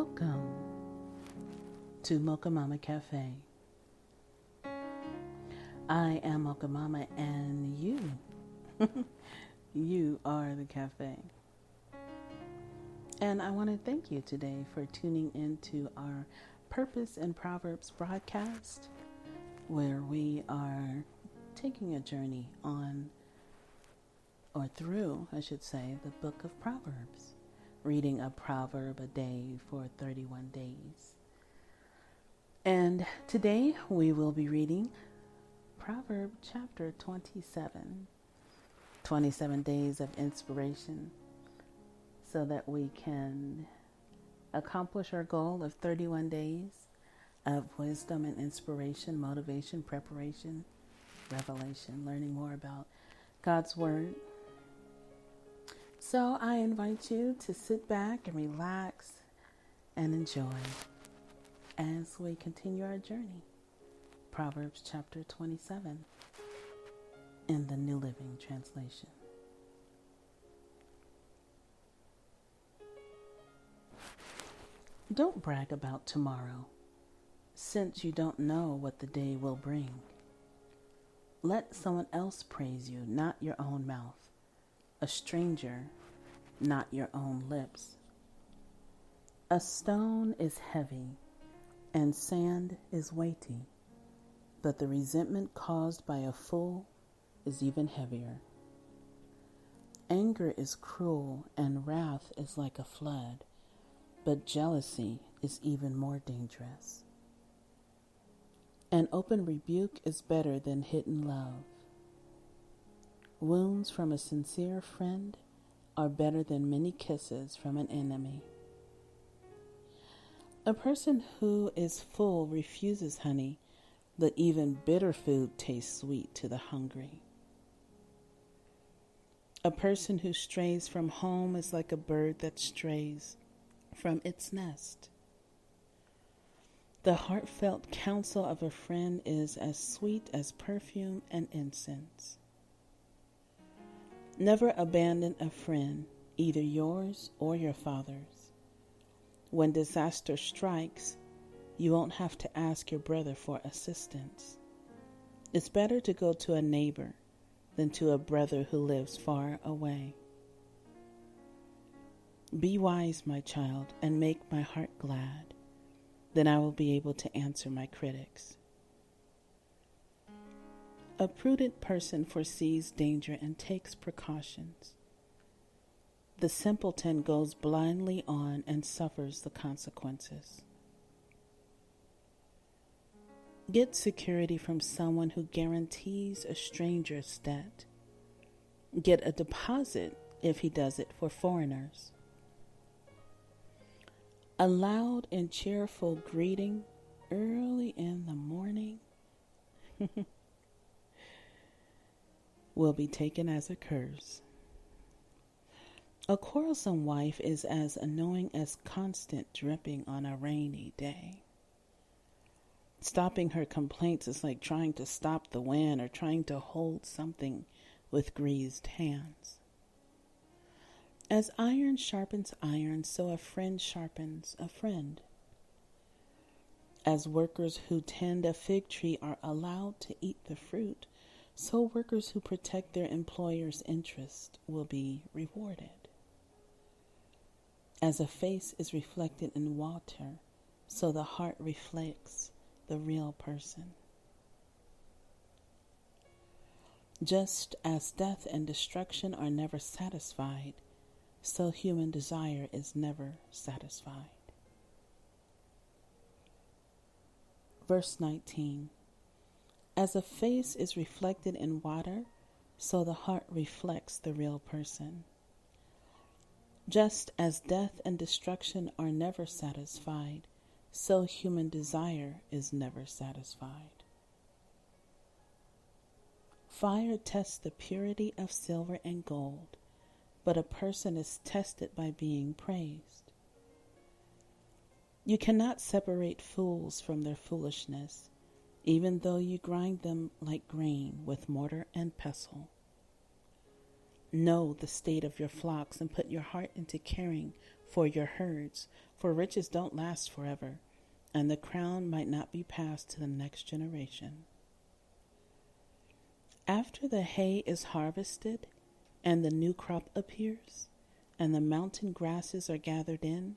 Welcome to Mocha Momma Café. I am Mocha Momma and you are the cafe. And I want to thank you today for tuning into our Purpose and Proverbs broadcast, where we are taking a journey on, or through, I should say, the book of Proverbs, reading a proverb a day for 31 days. And today we will be reading Proverb chapter 27, 27 days of inspiration, so that we can accomplish our goal of 31 days of wisdom and inspiration, motivation, preparation, revelation, learning more about God's Word. So I invite you to sit back and relax and enjoy as we continue our journey. Proverbs chapter 27 in the New Living Translation. Don't brag about tomorrow, since you don't know what the day will bring. Let someone else praise you, not your own mouth. A stranger, not your own lips. A stone is heavy, and sand is weighty, but the resentment caused by a fool is even heavier. Anger is cruel, and wrath is like a flood, but jealousy is even more dangerous. An open rebuke is better than hidden love. Wounds from a sincere friend are better than many kisses from an enemy. A person who is full refuses honey, but even bitter food tastes sweet to the hungry. A person who strays from home is like a bird that strays from its nest. The heartfelt counsel of a friend is as sweet as perfume and incense. Never abandon a friend, either yours or your father's. When disaster strikes, you won't have to ask your brother for assistance. It's better to go to a neighbor than to a brother who lives far away. Be wise, my child, and make my heart glad. Then I will be able to answer my critics. A prudent person foresees danger and takes precautions. The simpleton goes blindly on and suffers the consequences. Get security from someone who guarantees a stranger's debt. Get a deposit if he does it for foreigners. A loud and cheerful greeting early in the morning will be taken as a curse. A quarrelsome wife is as annoying as constant dripping on a rainy day. Stopping her complaints is like trying to stop the wind or trying to hold something with greased hands. As iron sharpens iron, so a friend sharpens a friend. As workers who tend a fig tree are allowed to eat the fruit, so workers who protect their employer's interest will be rewarded. As a face is reflected in water, so the heart reflects the real person. Just as death and destruction are never satisfied, so human desire is never satisfied. Verse 19. As a face is reflected in water, so the heart reflects the real person. Just as death and destruction are never satisfied, so human desire is never satisfied. Fire tests the purity of silver and gold, but a person is tested by being praised. You cannot separate fools from their foolishness, even though you grind them like grain with mortar and pestle. Know the state of your flocks and put your heart into caring for your herds, for riches don't last forever, and the crown might not be passed to the next generation. After the hay is harvested, and the new crop appears, and the mountain grasses are gathered in,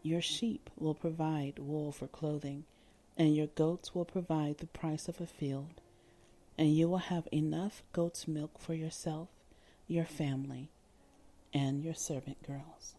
your sheep will provide wool for clothing, and your goats will provide the price of a field, and you will have enough goat's milk for yourself, your family, and your servant girls.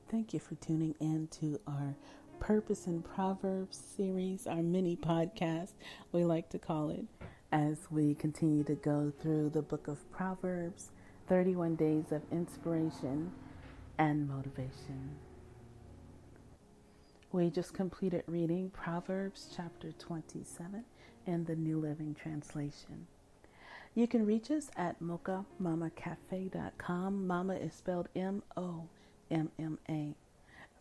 Thank you for tuning in to our Purpose in Proverbs series, our mini podcast, we like to call it, as we continue to go through the book of Proverbs, 31 days of inspiration and motivation. We just completed reading Proverbs chapter 27 in the New Living Translation. You can reach us at mochamommacafé.com. Mama is spelled MOMMA.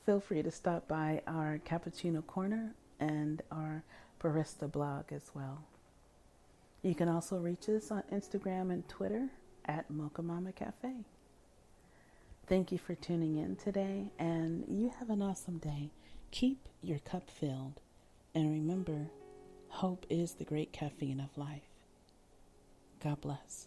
Feel free to stop by our Cappuccino Corner and our Barista blog as well. You can also reach us on Instagram and Twitter at Mocha Momma Café. Thank you for tuning in today, and you have an awesome day. Keep your cup filled, and remember, hope is the great caffeine of life. God bless.